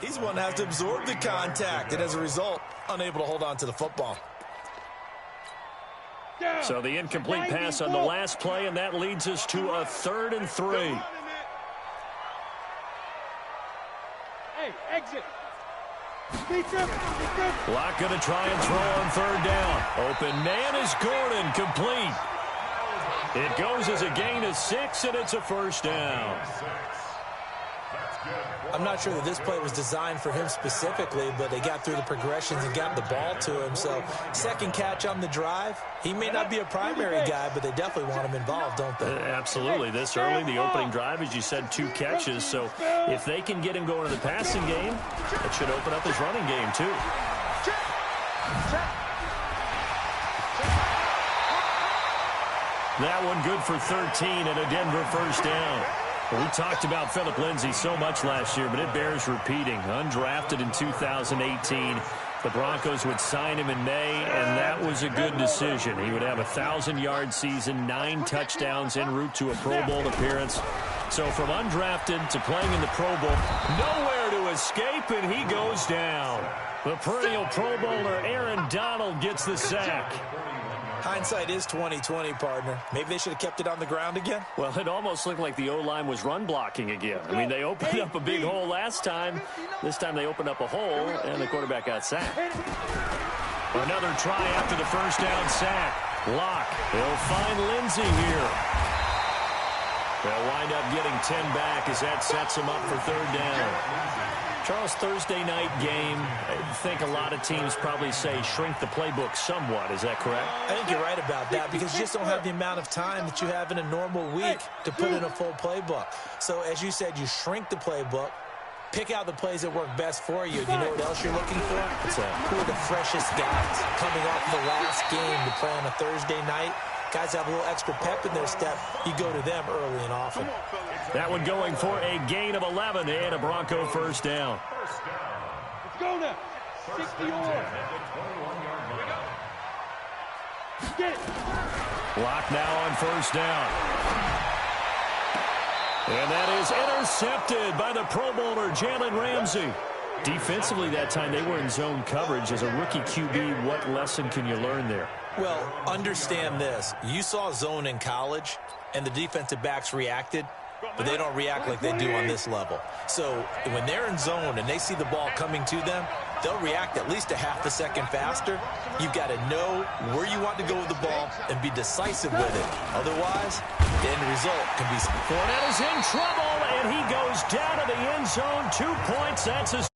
He's the one that has to absorb the contact, and as a result, unable to hold on to the football. So the incomplete pass on the last play, and that leads us to a 3rd and 3. Hey, exit. Locke going to try and throw on 3rd down. Open man is Gordon, complete. It goes as a gain of 6, and it's a 1st down. I'm not sure that this play was designed for him specifically, but they got through the progressions and got the ball to him. So, second catch on the drive. He may not be a primary guy, but they definitely want him involved, don't they? Absolutely. This early, the opening drive, as you said, 2 catches. So, if they can get him going in the passing game, it should open up his running game, too. That one good for 13 and a Denver 1st down. Well, we talked about Phillip Lindsay so much last year, but it bears repeating. Undrafted in 2018. The Broncos would sign him in May, and that was a good decision. He would have a 1,000-yard season, 9 touchdowns en route to a Pro Bowl appearance. So from undrafted to playing in the Pro Bowl, nowhere to escape, and he goes down. The perennial Pro Bowler Aaron Donald gets the sack. Hindsight is 20/20, partner. Maybe they should have kept it on the ground again. Well, it almost looked like the O-line was run blocking again. I mean, they opened up a big hole last time. This time they opened up a hole, and the quarterback got sacked. Another try after the 1st down sack. Locke. They'll find Lindsay here. They'll wind up getting 10 back as that sets them up for 3rd down. Charles, Thursday night game, I think a lot of teams probably say shrink the playbook somewhat. Is that correct? I think you're right about that because you just don't have the amount of time that you have in a normal week to put in a full playbook. So, as you said, you shrink the playbook, pick out the plays that work best for you. You know what else you're looking for? Who are the freshest guys coming off the last game to play on a Thursday night? Guys have a little extra pep in their step. You go to them early and often. That one going for a gain of 11 and a Bronco 1st down. Let's go now. 60 or. Get it. Locke now on 1st down. And that is intercepted by the Pro Bowler Jalen Ramsey. Defensively that time they were in zone coverage. As a rookie QB, what lesson can you learn there? Well, understand this. You saw zone in college, and the defensive backs reacted, but they don't react like they do on this level. So when they're in zone and they see the ball coming to them, they'll react at least a half a second faster. You've got to know where you want to go with the ball and be decisive with it. Otherwise, the end result can be... Fournette is in trouble, and he goes down to the end zone. 2 points. That's his...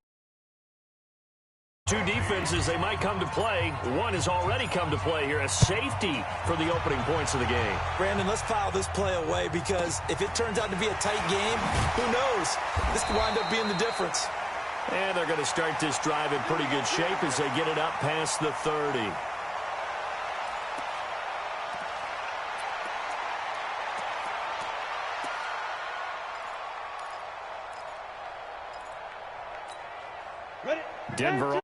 2 defenses, they might come to play. One has already come to play here. A safety for the opening points of the game. Brandon, let's file this play away because if it turns out to be a tight game, who knows? This could wind up being the difference. And they're going to start this drive in pretty good shape as they get it up past the 30. Denver.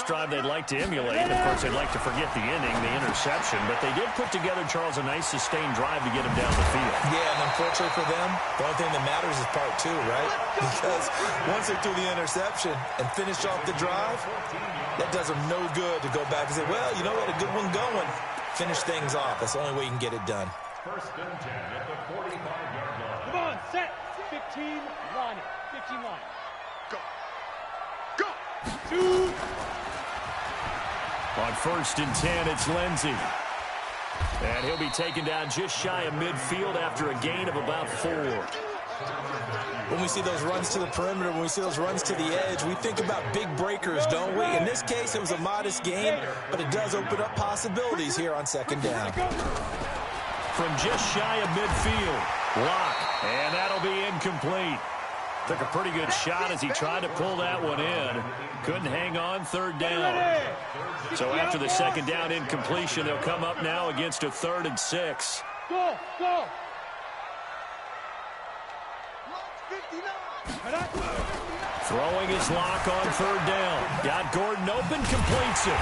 Drive they'd like to emulate. Of course, they'd like to forget the inning, the interception, but they did put together, Charles, a nice sustained drive to get him down the field. Yeah, and unfortunately for them, the only thing that matters is part 2, right? Because once they threw the interception and finished off the drive, that does them no good to go back and say, well, you know what, a good one going. Finish things off. That's the only way you can get it done. 1st and 10 at the 45-yard line. Come on, set. 15, line it. 15 line. Go. Go. 2. On 1st and 10, it's Lindsay. And he'll be taken down just shy of midfield after a gain of about 4. When we see those runs to the perimeter, when we see those runs to the edge, we think about big breakers, don't we? In this case, it was a modest gain, but it does open up possibilities here on 2nd down. From just shy of midfield, Locke, and that'll be incomplete. Took a pretty good shot as he tried to pull that one in. Couldn't hang on, 3rd down. So after the 2nd down incompletion, they'll come up now against a 3rd and 6. Go, go. Throwing his Locke on 3rd down. Got Gordon open, completes it.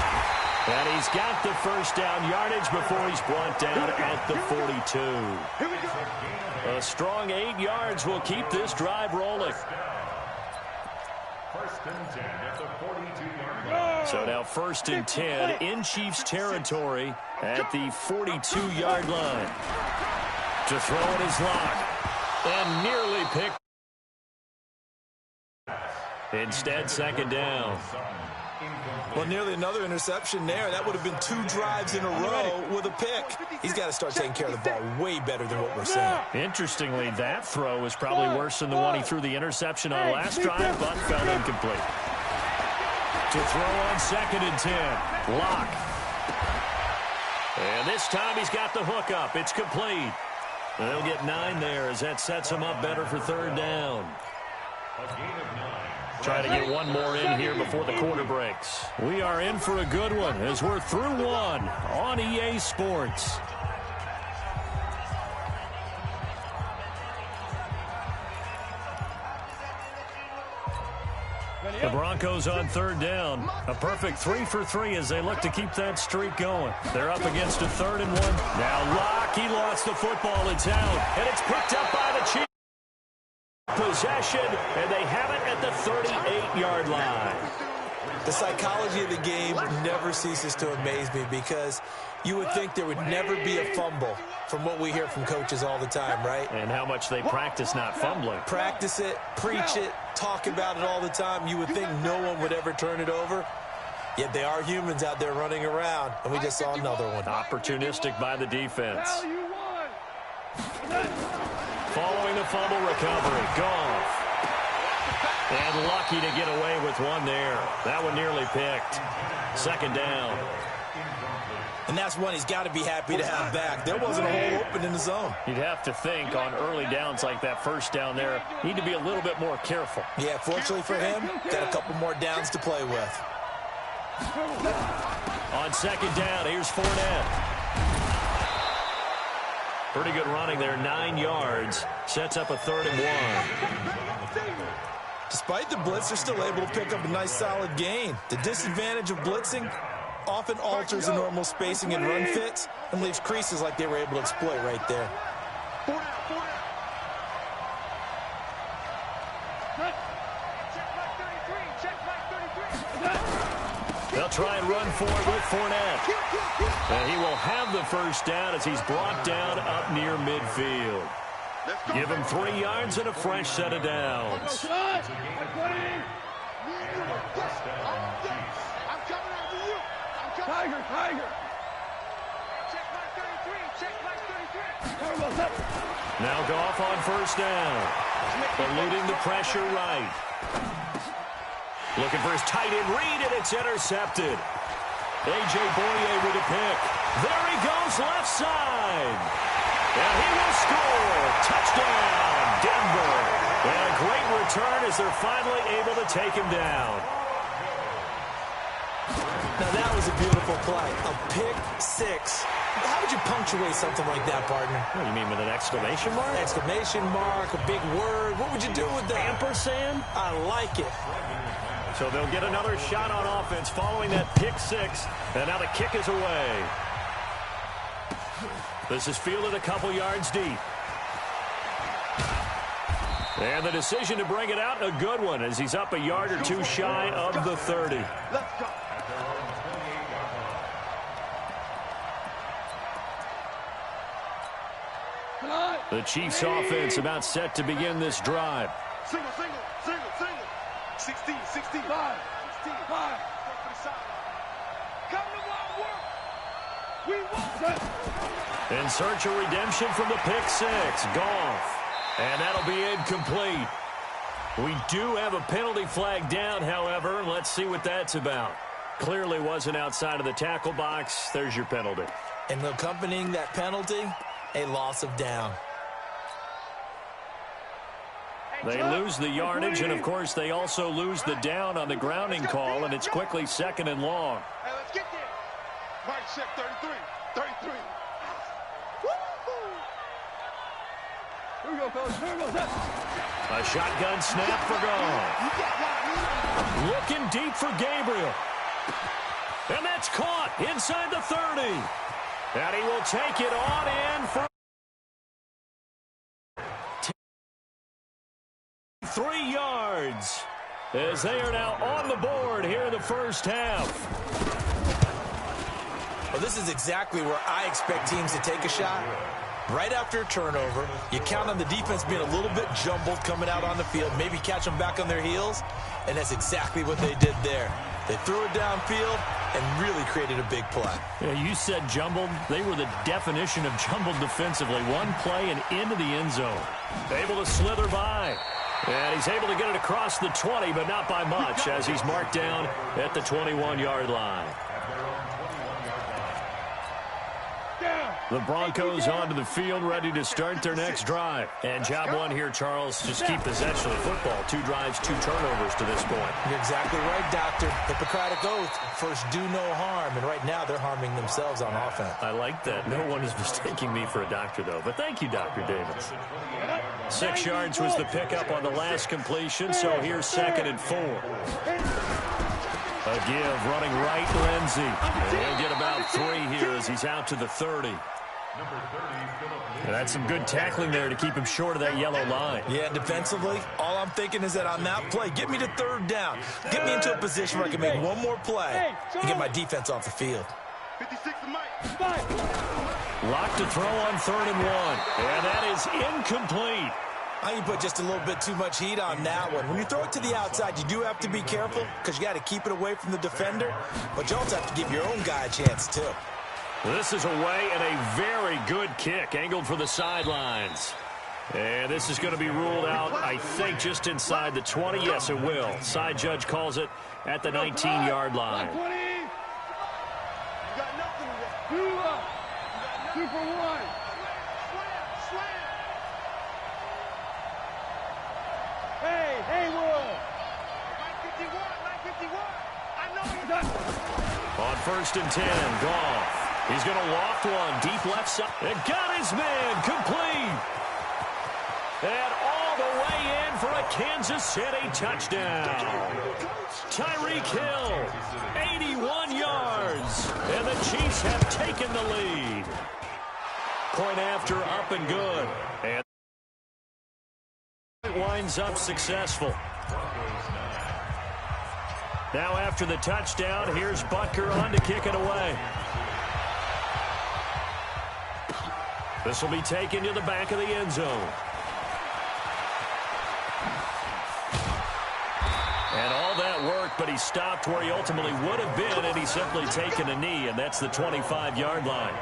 And he's got the 1st down yardage before he's brought down at the 42. A A strong 8 yards will keep this drive rolling. First and 10 at the 42-yard line. So now first and 10 in Chiefs territory at the 42-yard line. To throw it is Locke. And nearly picked. Instead, second down. Well, nearly another interception there. That would have been 2 drives in a row with a pick. He's got to start taking care of the ball way better than what we're seeing. Interestingly, that throw was probably worse than the one he threw the interception on last drive, but fell incomplete. To throw on second and 10, Locke. And this time he's got the hook up. It's complete. They'll get 9 there as that sets him up better for third down. Trying to get one more in here before the quarter breaks. We are in for a good one as we're through one on EA Sports. The Broncos on third down. A perfect 3 for 3 as they look to keep that streak going. They're up against a 3rd and 1. Now Locke, he lost the football. It's out, and it's picked up by the Chiefs. Possession, and they have it at the 38-yard line. The psychology of the game never ceases to amaze me because you would think there would never be a fumble from what we hear from coaches all the time, right? And how much they practice not fumbling. Practice it, preach it, talk about it all the time. You would think no one would ever turn it over. Yet they are humans out there running around, and we just saw another one. Opportunistic by the defense. Following the fumble recovery, Goff. And lucky to get away with one there. That one nearly picked. Second down. And that's one he's got to be happy to have back. There wasn't a hole open in the zone. You'd have to think on early downs like that first down there, need to be a little bit more careful. Yeah, fortunately for him, got a couple more downs to play with. On second down, here's Fournette. Pretty good running there, 9 yards. Sets up a 3rd and 1. Despite the blitz, they're still able to pick up a nice solid gain. The disadvantage of blitzing often alters the normal spacing and run fits and leaves creases like they were able to exploit right there. They'll try and run for it with Fournette. And he will have the first down as he's brought down up near midfield. Give him 3 yards and a fresh set of downs. Now Goff on first down. Eluding the pressure right. Looking for his tight end read, and it's intercepted. A.J. Boye with a pick. There he goes, left side. And he will score. Touchdown, Denver. And a great return as they're finally able to take him down. Now that was a beautiful play. A pick six. How would you punctuate something like that, partner? What do you mean, with an exclamation mark? Exclamation mark, a big word. What would you do with that? Ampersand? I like it. So they'll get another shot on offense following that pick six. And now the kick is away. This is fielded a couple yards deep. And the decision to bring it out, a good one, as he's up a yard or two shy of the 30. Let's go. The Chiefs offense about set to begin this drive. Single. 16. 5. 16. 5. Come to my work. We want In search of redemption from the pick six. Goff. And that'll be incomplete. We do have a penalty flag down, however. Let's see what that's about. Clearly wasn't outside of the tackle box. There's your penalty. And accompanying that penalty, a loss of down. They lose the yardage, and, of course, they also lose the down on the grounding call, and it's quickly second and long. Hey, let's get there. Right, check 33. Here we go, fellas. Here we go. A shotgun snap for Goff. Looking deep for Gabriel. And that's caught inside the 30. And he will take it on in for... 3 yards. As they are now on the board here in the first half. Well, this is exactly where I expect teams to take a shot. Right after a turnover, you count on the defense being a little bit jumbled coming out on the field, maybe catch them back on their heels, and that's exactly what they did there. They threw it downfield and really created a big play. Yeah, you said jumbled. They were the definition of jumbled defensively. One play and into the end zone. Able to slither by. And he's able to get it across the 20, but not by much, as he's marked down at the 21-yard line. The Broncos onto the field, ready to start their next drive. And job one here, Charles, just keep possession of the football. 2 drives, 2 turnovers to this point. You're exactly right, Doctor. Hippocratic oath, first do no harm. And right now they're harming themselves on offense. I like that. No one is mistaking me for a doctor, though. But thank you, Dr. Davis. 6 yards was the pickup on the last completion, so here's 2nd and 4. A give, running right, Lindsey. He'll get about 3 here as he's out to the 30. And that's some good tackling there to keep him short of that yellow line. Yeah, defensively, all I'm thinking is that on that play, get me to 3rd down. Get me into a position where I can make one more play and get my defense off the field. 56 to Mike. Locked to throw on 3rd and 1. And that is incomplete. I think you put just a little bit too much heat on that one. When you throw it to the outside, you do have to be careful because you got to keep it away from the defender, but you also have to give your own guy a chance too. This is away and a very good kick angled for the sidelines. And this is going to be ruled out, I think, just inside the 20. Yes, it will. Side judge calls it at the 19-yard line. 20. You got nothing to do. 2 for 1. Hey, Haywood. 951. I know you're done. On 1st and 10, Goff. He's going to loft one deep left side. And got his man complete. And all the way in for a Kansas City touchdown. Tyreek Hill, 81 yards. And the Chiefs have taken the lead. Point after, up and good. And it winds up successful. Now after the touchdown, here's Butker on to kick it away. This will be taken to the back of the end zone. And all that work, but he stopped where he ultimately would have been, and he's simply taken a knee, and that's the 25-yard line.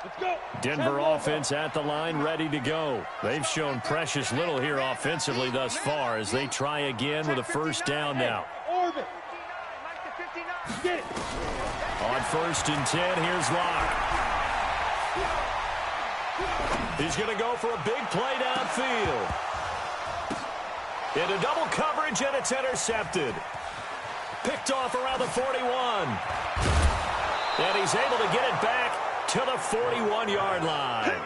Let's go. Denver offense at the line, ready to go. They've shown precious little here offensively thus far as they try again with a 1st down now. Orbit. Get it. On 1st and 10, here's Locke. He's going to go for a big play downfield. Into double coverage, and it's intercepted. Picked off around the 41. And he's able to get it back to the 41-yard line.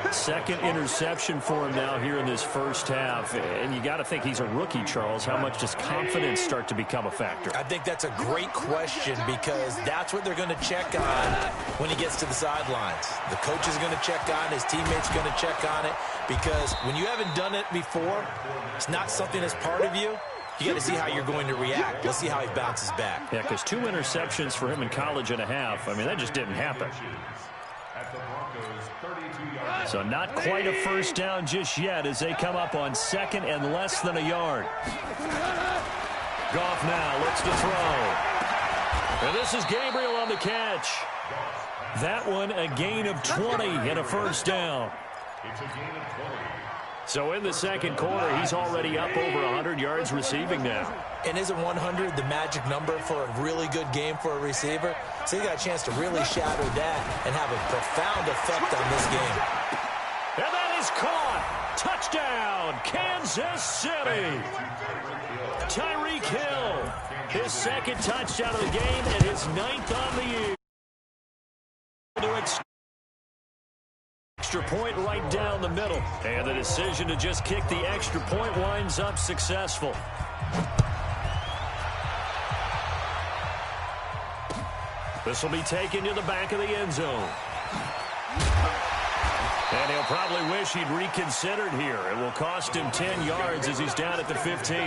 2nd interception for him now here in this first half. And you got to think he's a rookie, Charles. How much does confidence start to become a factor? I think that's a great question because that's what they're going to check on when he gets to the sidelines. The coach is going to check on it. His teammates are going to check on it because when you haven't done it before, it's not something that's part of you. You got to see how you're going to react. Let's see how he bounces back. Yeah, because 2 interceptions for him in college and a half. I mean, that just didn't happen. So not quite a 1st down just yet as they come up on 2nd and less than a yard. Goff now looks to throw. And this is Gabriel on the catch. That one a gain of 20 and a 1st down. So in the 2nd quarter, he's already up over 100 yards receiving now. And isn't 100 the magic number for a really good game for a receiver? So he got a chance to really shatter that and have a profound effect on this game. And that is caught. Touchdown, Kansas City. Tyreek Hill, his 2nd touchdown of the game and his 9th on the year. Extra point right down the middle. And the decision to just kick the extra point winds up successful. This will be taken to the back of the end zone. And he'll probably wish he'd reconsidered here. It will cost him 10 yards as he's down at the 15.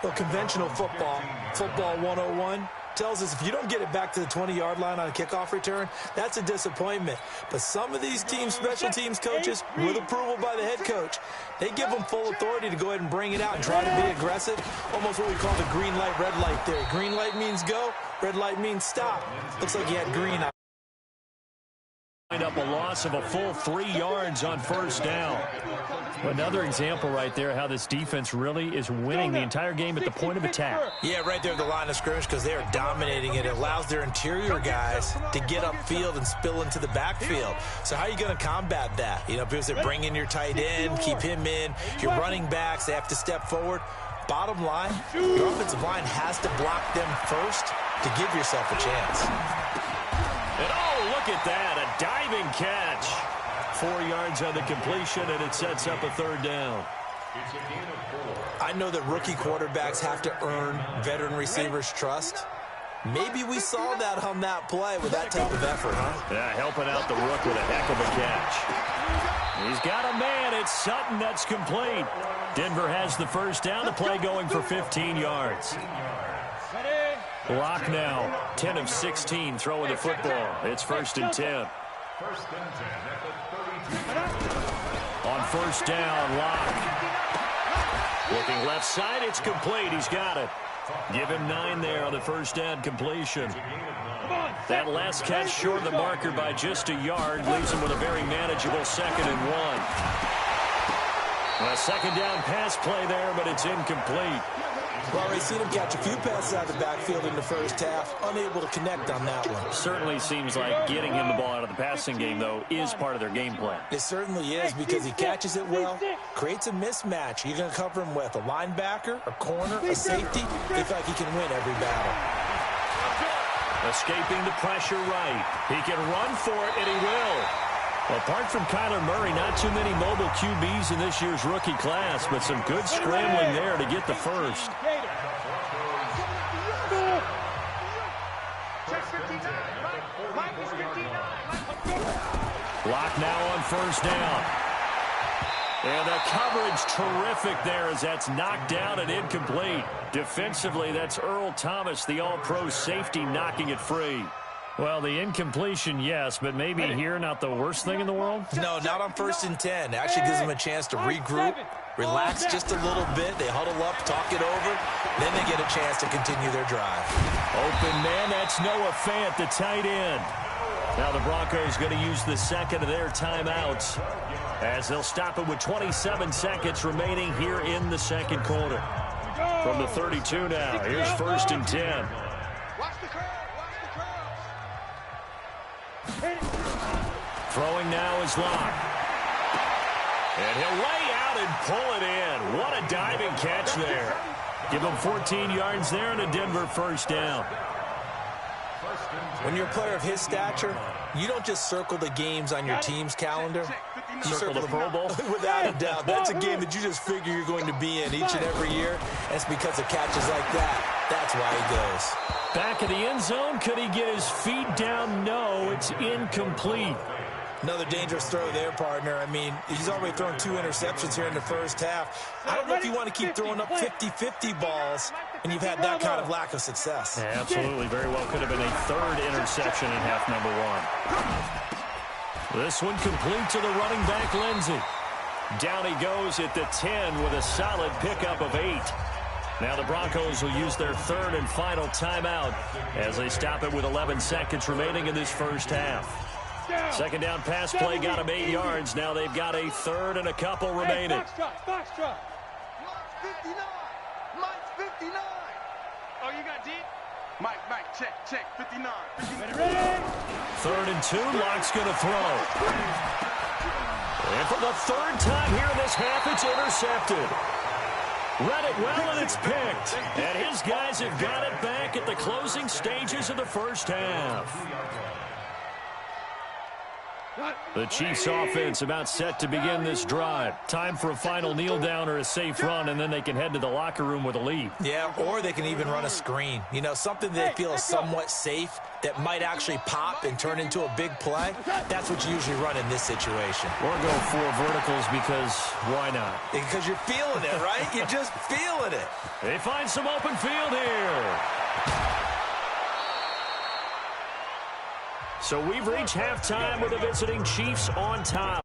Well, conventional football 101, tells us if you don't get it back to the 20-yard line on a kickoff return, that's a disappointment. But some of these teams, special teams coaches, with approval by the head coach, they give them full authority to go ahead and bring it out and try to be aggressive. Almost what we call the green light, red light theory. Green light means go, red light means stop. Looks like he had green on. Up a loss of a full 3 yards on first down. Another example right there how this defense really is winning the entire game at the point of attack. Yeah, right there at the line of scrimmage because they are dominating it. It allows their interior guys to get upfield and spill into the backfield. So how are you going to combat that? You know, because they bring in your tight end, keep him in. Your running backs, they have to step forward. Bottom line, your offensive line has to block them first to give yourself a chance. And oh, look at that, a diving catch. 4 yards on the completion, and it sets up a third down. I know that rookie quarterbacks have to earn veteran receivers' trust. Maybe we saw that on that play with that type of effort, huh? Yeah, helping out the rook with a heck of a catch. He's got a man. It's Sutton. That's complete. Denver has the first down. The play going for 15 yards. Locke now, 10 of 16 throwing the football. It's 1st and 10. On first down, Locke. Looking left side, it's complete. He's got it. Give him 9 there on the first down completion. That last catch short of the marker by just a yard leaves him with a very manageable 2nd and 1. A second down pass play there, but it's incomplete. Well, already seen him catch a few passes out of the backfield in the first half. Unable to connect on that one. Certainly seems like getting him the ball out of the passing game, though, is part of their game plan. It certainly is because he catches it well, creates a mismatch. You're going to cover him with a linebacker, a corner, a safety. They feel like he can win every battle. Escaping the pressure right. He can run for it, and he will. Apart from Kyler Murray, not too many mobile QBs in this year's rookie class, but some good scrambling there to get the first. Locke now on first down. And the coverage terrific there as that's knocked down and incomplete. Defensively, that's Earl Thomas, the all-pro safety, knocking it free. Well, the incompletion, yes, but maybe here not the worst thing in the world? No, not on 1st and 10. It actually gives them a chance to regroup, relax just a little bit. They huddle up, talk it over. Then they get a chance to continue their drive. Open man, that's Noah Fant, the tight end. Now the Broncos going to use the second of their timeouts as they'll stop it with 27 seconds remaining here in the second quarter. From the 32 now, here's 1st and 10. Throwing now is Locke. And he'll lay out and pull it in. What a diving catch there. Give him 14 yards there and a Denver first down. When you're a player of his stature, you don't just circle the games on your team's calendar. You circle the Pro Bowl? Without a doubt. That's a game that you just figure you're going to be in each and every year. That's because of catches like that. That's why he goes. Back of the end zone. Could he get his feet down? No, it's incomplete. Another dangerous throw there, partner. I mean, he's already thrown 2 interceptions here in the first half. I don't know if you want to keep throwing up 50-50 balls and you've had that kind of lack of success. Yeah, absolutely. Very well could have been a 3rd interception in half number 1. This one complete to the running back, Lindsey. Down he goes at the 10 with a solid pickup of 8. Now the Broncos will use their 3rd and final timeout as they stop it with 11 seconds remaining in this first half. Second down pass play got him 8 yards. Now they've got a 3rd and a couple remaining. Box drop. Mike's 59. Oh, you got deep? Mike, check, 59. Ready? 3rd and 2, Locke's going to throw. And for the 3rd time here in this half, it's intercepted. Read it well, and it's picked. And his guys have got it back at the closing stages of the first half. The Chiefs offense about set to begin this drive. Time for a final kneel down or a safe run, and then they can head to the locker room with a lead. Yeah, or they can even run a screen. You know, something they feel is somewhat safe that might actually pop and turn into a big play. That's what you usually run in this situation. Or go 4 verticals because why not? Because you're feeling it, right? You're just feeling it. They find some open field here. So we've reached halftime with the visiting Chiefs on top.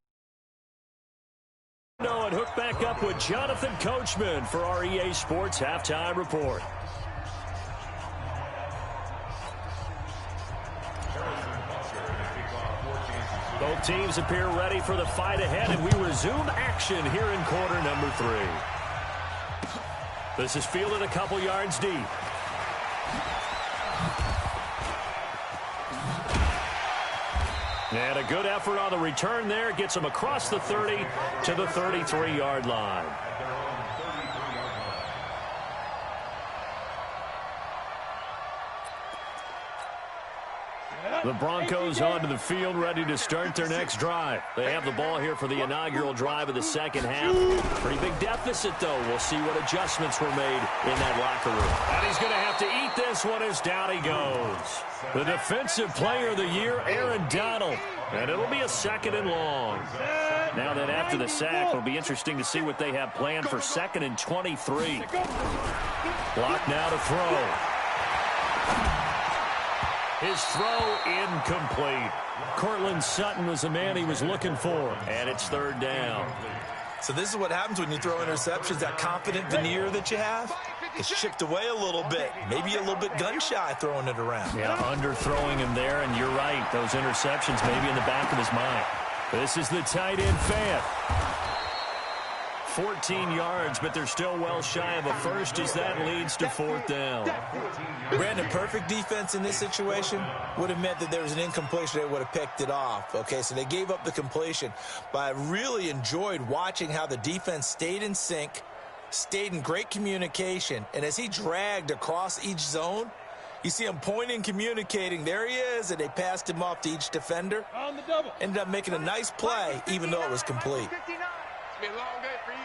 And hook back up with Jonathan Coachman for our EA Sports Halftime Report. Both teams appear ready for the fight ahead, and we resume action here in quarter number 3. This is fielded a couple yards deep. And a good effort on the return there. Gets him across the 30 to the 33-yard line. The Broncos onto the field, ready to start their next drive. They have the ball here for the inaugural drive of the second half. Pretty big deficit, though. We'll see what adjustments were made in that locker room. And he's going to have to eat this one as down he goes. The Defensive Player of the Year, Aaron Donald. And it'll be a 2nd and long. Now that after the sack, it'll be interesting to see what they have planned for 2nd and 23. Block now to throw. His throw incomplete. Cortland Sutton was the man he was looking for. And it's 3rd down. So this is what happens when you throw interceptions. That confident veneer that you have, it's chipped away a little bit. Maybe a little bit gun-shy throwing it around. Yeah, underthrowing him there, and you're right. Those interceptions maybe in the back of his mind. This is the tight end, Fant. 14 yards, but they're still well shy of a first as that leads to 4th down. Brandon, perfect defense in this situation would have meant that there was an incompletion. They would have picked it off. Okay, so they gave up the completion. But I really enjoyed watching how the defense stayed in sync, stayed in great communication, and as he dragged across each zone, you see him pointing, communicating. There he is, and they passed him off to each defender. On the double. Ended up making a nice play, even though it was complete. It's been a long day for you.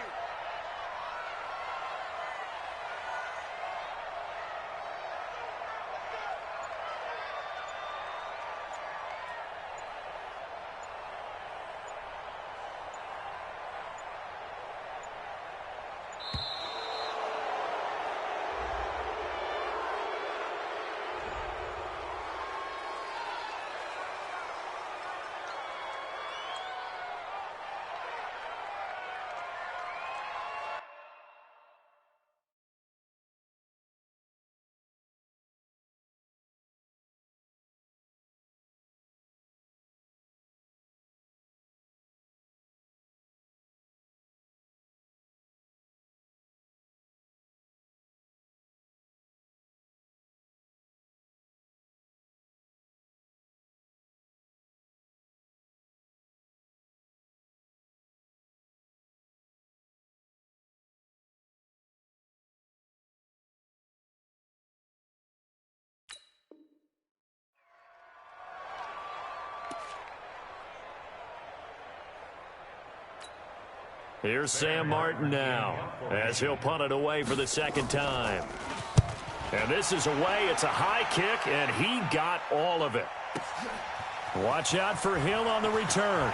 Here's Sam Martin now as he'll punt it away for the 2nd time. And this is away. It's a high kick, and he got all of it. Watch out for Hill on the return.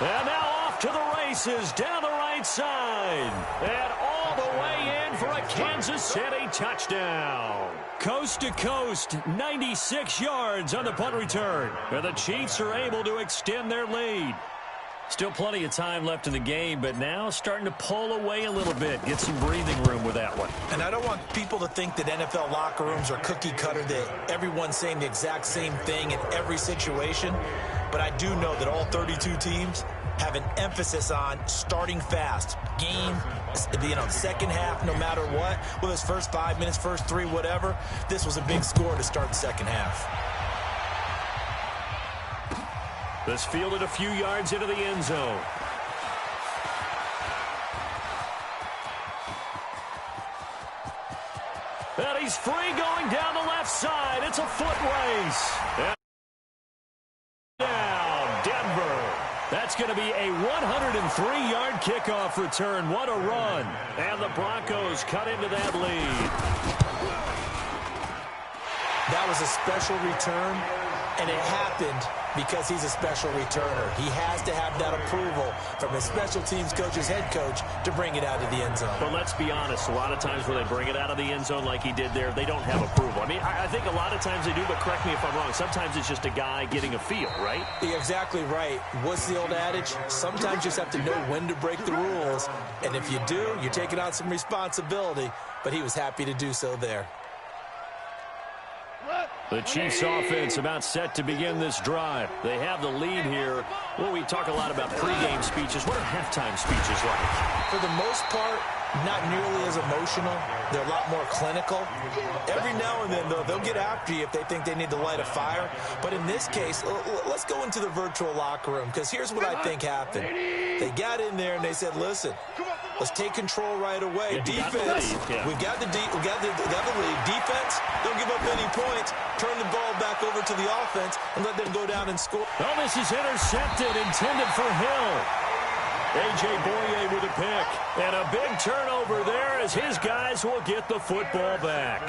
And now off to the races down the right side. And all the way in for a Kansas City touchdown. Coast to coast, 96 yards on the punt return. And the Chiefs are able to extend their lead. Still plenty of time left in the game, but now starting to pull away a little bit. Get some breathing room with that one. And I don't want people to think that NFL locker rooms are cookie cutter, that everyone's saying the exact same thing in every situation. But I do know that all 32 teams have an emphasis on starting fast. Game, second half, no matter what. Whether it's first 5 minutes, first 3, whatever. This was a big score to start the second half. This fielded a few yards into the end zone. And he's free going down the left side. It's a foot race. And down, Denver. That's going to be a 103-yard kickoff return. What a run. And the Broncos cut into that lead. That was a special return, and it happened because he's a special returner. He has to have that approval from his special teams coach's head coach to bring it out of the end zone. But let's be honest, a lot of times when they bring it out of the end zone like he did there, they don't have approval. I mean, I think a lot of times they do, but correct me if I'm wrong. Sometimes it's just a guy getting a feel, right? You're exactly right. What's the old adage? Sometimes you just have to know when to break the rules, and if you do, you're taking on some responsibility, but he was happy to do so there. The Chiefs offense about set to begin this drive. They have the lead here. Well, we talk a lot about pregame speeches. What are halftime speeches like? For the most part, not nearly as emotional. They're a lot more clinical. Every now and then, though, they'll get after you if they think they need to light a fire. But in this case, let's go into the virtual locker room, because here's what I think happened. They got in there and they said, listen, let's take control right away. Defense, we've got the lead. Defense, don't give up any points. Turn the ball back over to the offense and let them go down and score. Oh, this is intercepted, intended for Hill. A.J. Boye with a pick. And a big turnover there as his guys will get the football back.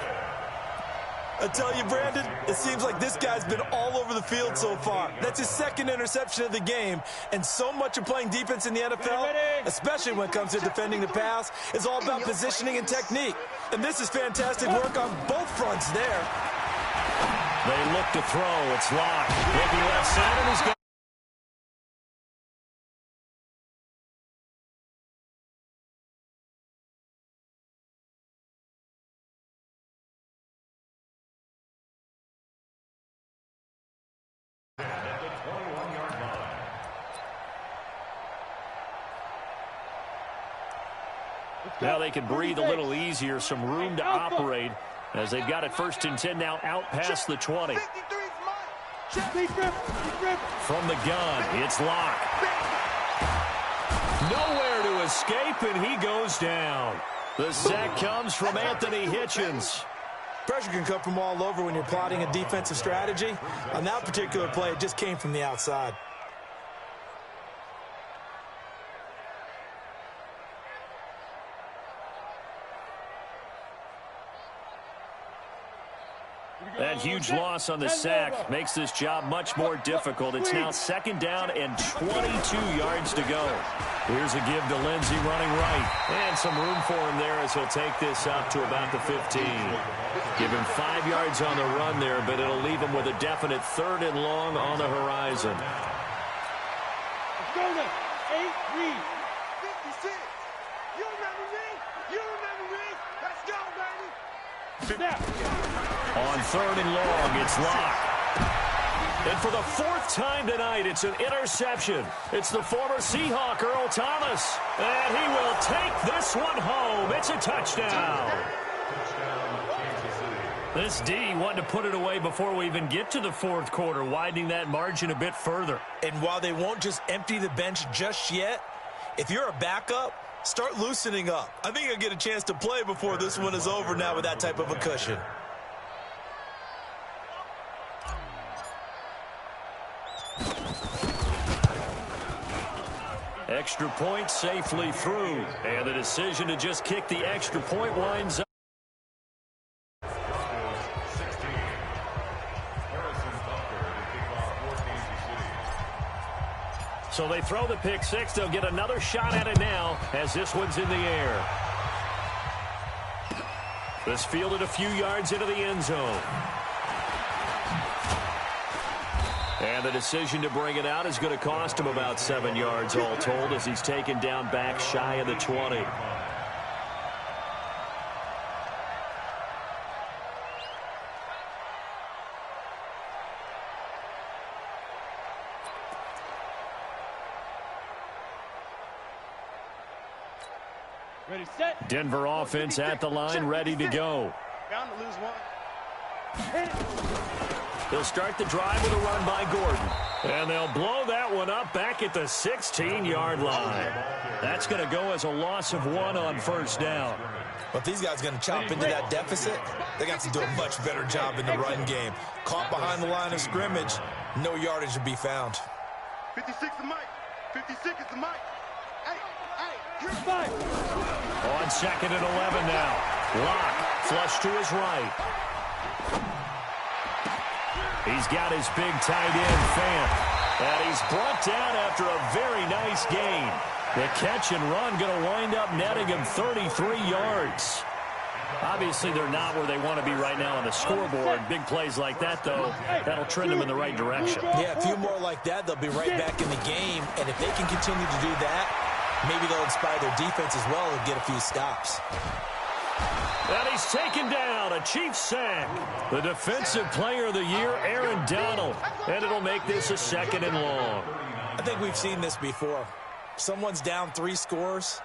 I tell you, Brandon, it seems like this guy's been all over the field so far. That's his second interception of the game. And so much of playing defense in the NFL, especially when it comes to defending the pass, is all about positioning and technique. And this is fantastic work on both fronts there. They look to throw. It's locked. Looking left side, and he's got. Now they can breathe a little easier, some room to operate as they've got it 1st and 10 now out past the 20. From the gun, it's locked. Nowhere to escape, and he goes down. The sack comes from Anthony Hitchens. Pressure can come from all over when you're plotting a defensive strategy. On that particular play, it just came from the outside. That huge loss on the sack makes this job much more difficult. It's now 2nd down and 22 yards to go. Here's a give to Lindsey running right. And some room for him there as he'll take this up to about the 15. Give him 5 yards on the run there, but it'll leave him with a definite 3rd and long on the horizon. Let's go now. 8-3. 56. You remember me? You remember me? Let's go, baby. Snap. On 3rd and long, it's locked. And for the 4th time tonight, it's an interception. It's the former Seahawk, Earl Thomas. And he will take this one home. It's a touchdown. This D wanted to put it away before we even get to the 4th quarter, widening that margin a bit further. And while they won't just empty the bench just yet, if you're a backup, start loosening up. I think you'll get a chance to play before this one is over now with that type of a cushion. Extra point safely through. And the decision to just kick the extra point winds up. So they throw the pick six. They'll get another shot at it now as this one's in the air. This fielded a few yards into the end zone. And the decision to bring it out is going to cost him about 7 yards all told as he's taken down back shy of the 20. Ready, set. Denver offense at the line, ready to go. Bound to lose one. They'll start the drive with a run by Gordon. And they'll blow that one up back at the 16-yard line. That's going to go as a loss of 1 on first down. But these guys are going to chop into that deficit. They got to do a much better job in the run game. Caught behind the line of scrimmage, no yardage to be found. 56 is Mike. 56 is the Mike. Hey, here's Five. On 2nd and 11 now. Locke flush to his right. He's got his big tight end, Fant. And he's brought down after a very nice gain. The catch and run going to wind up netting him 33 yards. Obviously, they're not where they want to be right now on the scoreboard. Big plays like that, though, that'll trend them in the right direction. Yeah, a few more like that, they'll be right back in the game. And if they can continue to do that, maybe they'll inspire their defense as well and get a few stops. And he's taken down, a Chiefs sack. The defensive player of the year, Aaron Donald. And it'll make this a 2nd and long. I think we've seen this before. Someone's down 3 scores.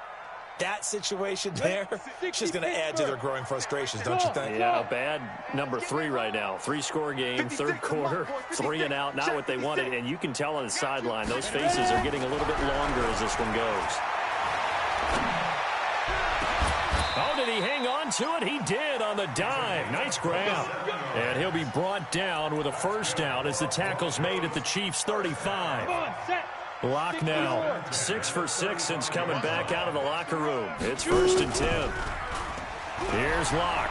That situation there, it's just going to add to their growing frustrations, don't you think? Yeah, bad number 3 right now. 3-score game, third quarter, 3 and out, not what they wanted. And you can tell on the sideline, those faces are getting a little bit longer as this one goes. Oh, did he hang on to it? He did on the dive. Nice grab. And he'll be brought down with a first down as the tackle's made at the Chiefs' 35. Locke now 6 for 6 since coming back out of the locker room. It's 1st and 10. Here's Locke.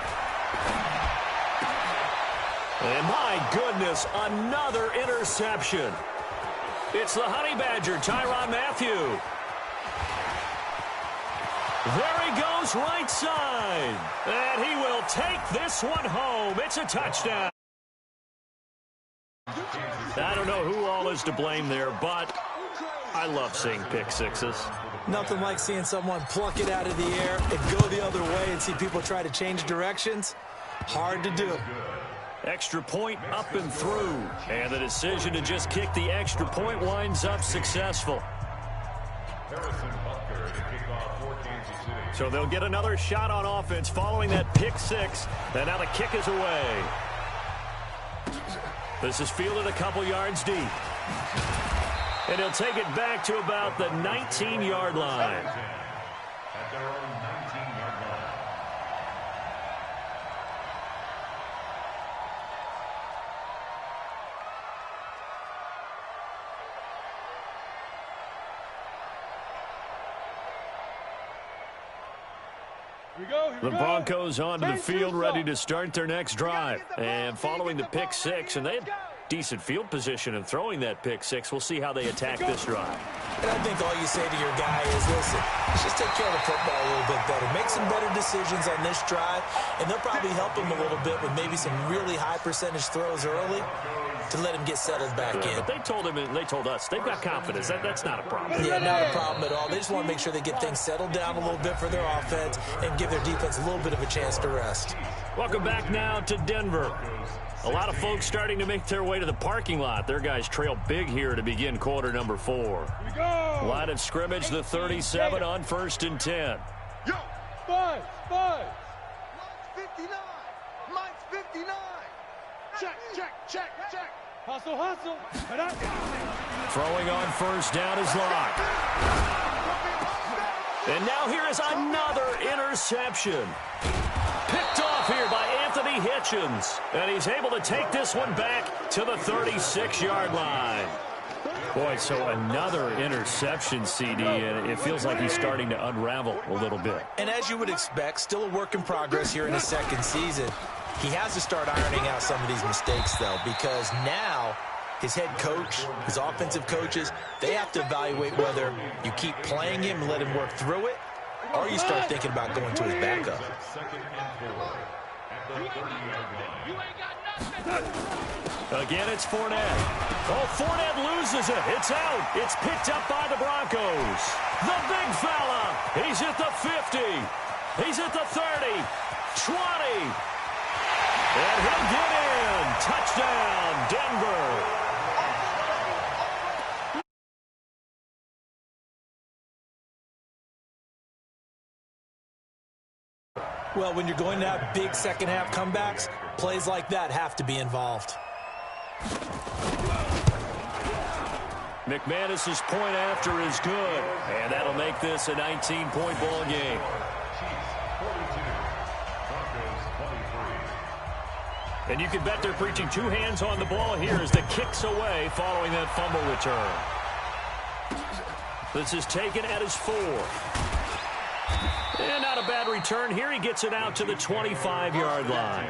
And my goodness, another interception. It's the Honey Badger, Tyrann Mathieu. There he goes, right side. And he will take this one home. It's a touchdown. I don't know who all is to blame there, but I love seeing pick sixes. Nothing like seeing someone pluck it out of the air and go the other way and see people try to change directions. Hard to do. Extra point up and through. And the decision to just kick the extra point winds up successful. So they'll get another shot on offense following that pick six. And now the kick is away. This is fielded a couple yards deep. And he'll take it back to about the 19-yard line. At their own 19-yard line. The Broncos onto the field ready to start their next drive. And following the pick six, and they had decent field position and throwing that pick six. We'll see how they attack this drive. And I think all you say to your guy is, listen, just take care of the football a little bit better. Make some better decisions on this drive, and they'll probably help him a little bit with maybe some really high percentage throws early to let him get settled back in. But they told him, and they told us, they've got confidence. That's not a problem. Yeah, not a problem at all. They just want to make sure they get things settled down a little bit for their offense and give their defense a little bit of a chance to rest. Welcome back now to Denver. A lot of folks starting to make their way to the parking lot. Their guys trail big here to begin quarter number 4. Line of scrimmage, the 37 on 1st and 10. Yo! Five. Mike's 59. Mike's 59. Check. Hustle. Throwing on first down is Locke. And now here is another interception. Picked off here by Anthony Hitchens. And he's able to take this one back to the 36-yard line. Boy, so another interception, CD, and it feels like he's starting to unravel a little bit. And as you would expect, still a work in progress here in his second season. He has to start ironing out some of these mistakes, though, because now his head coach, his offensive coaches, they have to evaluate whether you keep playing him and let him work through it, or you start thinking about going to his backup. Again, it's Fournette. Oh, Fournette loses it. It's out. It's picked up by the Broncos. The big fella. He's at the 50. He's at the 30. 20. And he'll get in. Touchdown, Denver. Well, when you're going to have big second-half comebacks, plays like that have to be involved. McManus's point after is good, and that'll make this a 19-point ball game. And you can bet they're preaching two hands on the ball here as the kick's away following that fumble return. This is taken at his 4. And not a bad return here. He gets it out to the 25-yard line.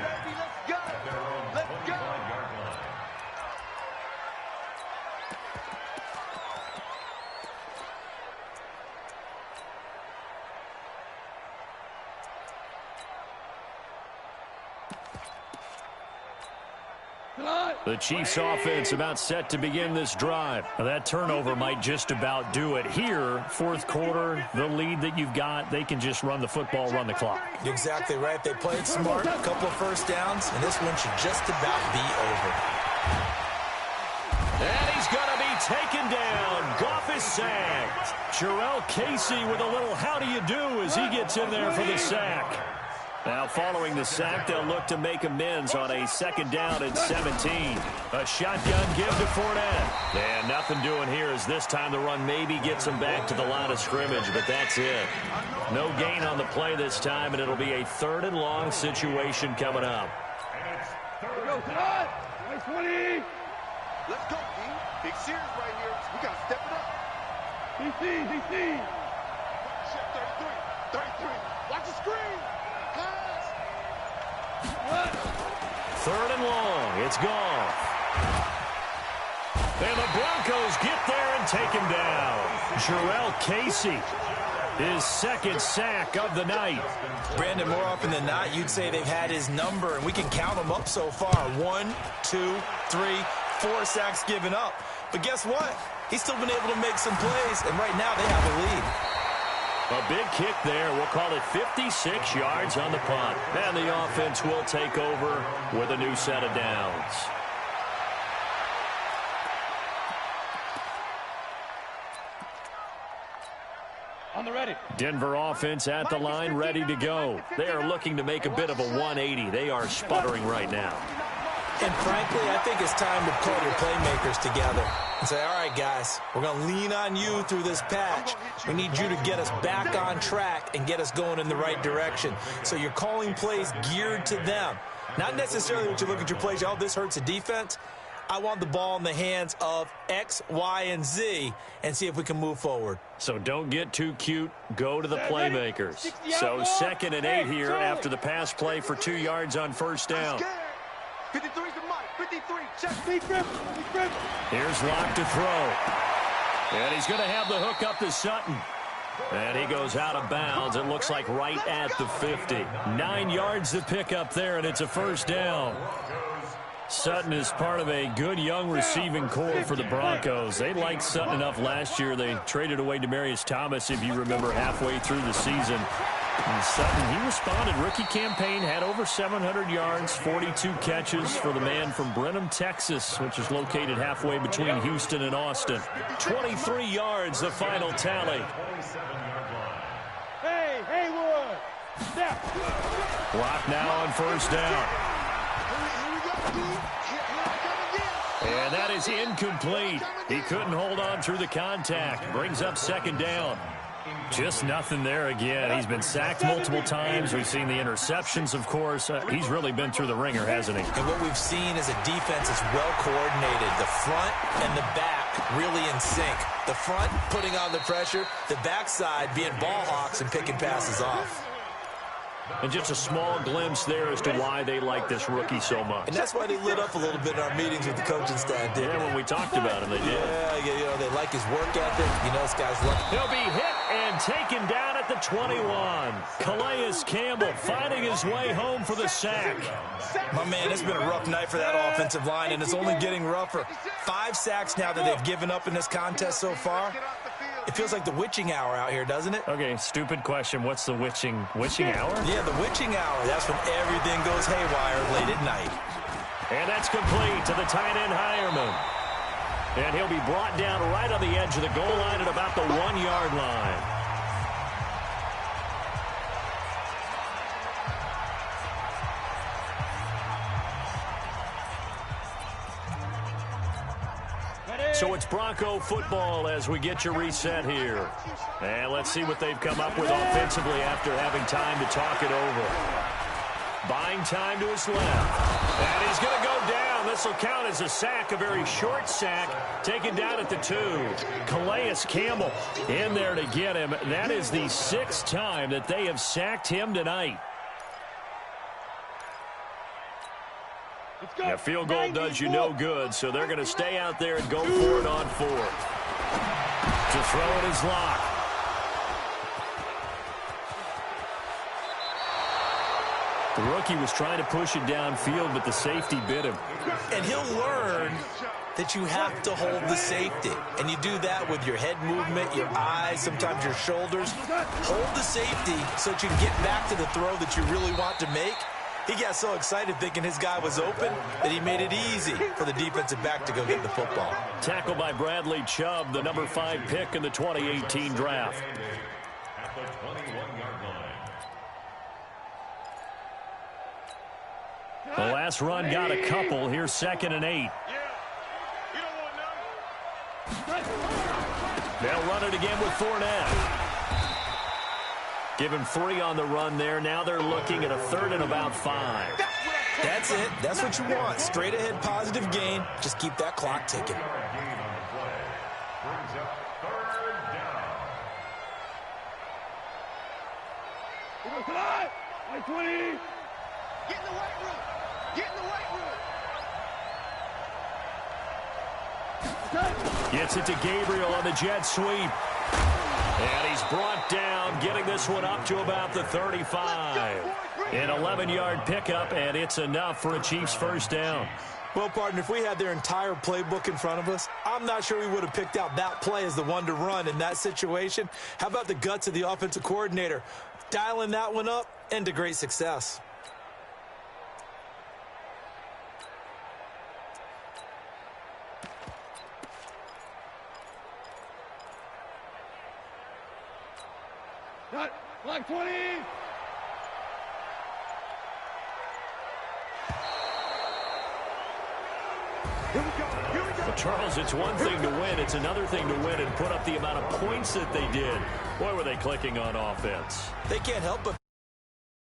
The Chiefs offense about set to begin this drive. Now, that turnover might just about do it. Here, fourth quarter, the lead that you've got, they can just run the football, run the clock. Exactly right. They played smart, a couple of first downs, and this one should just about be over. And he's going to be taken down. Goff is sacked. Jurrell Casey with a little how do you do as he gets in there for the sack. Now, following the sack, they'll look to make amends on a second down at 17. A shotgun give to Fournette. And nothing doing here as this time the run maybe gets him back to the line of scrimmage, but that's it. No gain on the play this time, and it'll be a 3rd and long situation coming up. Let's go, D. Big series right here. We got to step it up. DC. 33. Watch the screen. 3rd and long. It's gone. And the Broncos get there and take him down. Jurrell Casey, his 2nd sack of the night. Brandon, more often than not, you'd say they've had his number, and we can count them up so far. 1, 2, 3, 4 sacks given up. But guess what? He's still been able to make some plays, and right now they have a lead. A big kick there. We'll call it 56 yards on the punt. And the offense will take over with a new set of downs. On the ready. Denver offense at the line, ready to go. They are looking to make a bit of a 180. They are sputtering right now. And frankly, I think it's time to pull your playmakers together and say, all right, guys, we're going to lean on you through this patch. We need you to get us back on track and get us going in the right direction. So you're calling plays geared to them. Not necessarily when you look at your plays, oh, this hurts the defense. I want the ball in the hands of X, Y, and Z and see if we can move forward. So don't get too cute. Go to the playmakers. So 2nd and 8 here after the pass play for 2 yards on first down. 53's the mic. 53. Check. Big grip. Here's Locke to throw. And he's going to have the hook up to Sutton. And he goes out of bounds. It looks like right at the 50. 9 yards to pick up there, and it's a first down. Sutton is part of a good young receiving core for the Broncos. They liked Sutton enough last year. They traded away Demaryius Thomas, if you remember, halfway through the season. And Sutton, he responded. Rookie campaign, had over 700 yards, 42 catches for the man from Brenham, Texas, which is located halfway between Houston and Austin. 23 yards, the final tally. Hey, Haywood. Step. Clock now on first down. And that is incomplete. He couldn't hold on through the contact. Brings up second down. Just nothing there again. He's been sacked multiple times. We've seen the interceptions, of course. He's really been through the ringer, hasn't he? And what we've seen is a defense that's well coordinated. The front and the back really in sync. The front putting on the pressure. The backside being ball hawks and picking passes off. And just a small glimpse there as to why they like this rookie so much. And that's why they lit up a little bit in our meetings with the coaching staff, didn't they? When we talked about him, they did. Yeah, they like his work ethic. You know, this guy's lucky. He'll be hit and taken down at the 21. Calais Campbell finding his way home for the sack. My man, it's been a rough night for that offensive line, and it's only getting rougher. 5 sacks now that they've given up in this contest so far. It feels like the witching hour out here, doesn't it? Okay, stupid question. What's the witching hour? Yeah, the witching hour. That's when everything goes haywire late at night. And that's complete to the tight end, Hireman. And he'll be brought down right on the edge of the goal line at about the 1-yard line. So it's Bronco football as we get your reset here. And let's see what they've come up with offensively after having time to talk it over. Buying time to his left. And he's going to go down. This will count as a sack, a very short sack, taken down at the 2. Calais Campbell in there to get him. That is the 6th time that they have sacked him tonight. A field goal does you no good, so they're going to stay out there and go for it on 4th. To throw it is Locke. The rookie was trying to push it downfield, but the safety bit him. And he'll learn that you have to hold the safety. And you do that with your head movement, your eyes, sometimes your shoulders. Hold the safety so that you can get back to the throw that you really want to make. He got so excited thinking his guy was open that he made it easy for the defensive back to go get the football. Tackled by Bradley Chubb, the number 5 pick in the 2018 draft. At the 21-yard line. The last run got a couple. Here's 2nd and 8. They'll run it again with Fournette. Give him 3 on the run there. Now they're looking at a 3rd and about 5. That's it. That's what you want. Straight ahead, positive gain. Just keep that clock ticking. Like 20. Get in the white room. Get in the white room. Gets it to Gabriel on the jet sweep. And he's brought down, getting this one up to about the 35. An 11-yard pickup, and it's enough for a Chiefs first down. Well, partner, if we had their entire playbook in front of us, I'm not sure we would have picked out that play as the one to run in that situation. How about the guts of the offensive coordinator? Dialing that one up, and to great success. Like 20. Well, Charles, it's one thing to win. It's another thing to win and put up the amount of points that they did. Boy, were they clicking on offense. They can't help but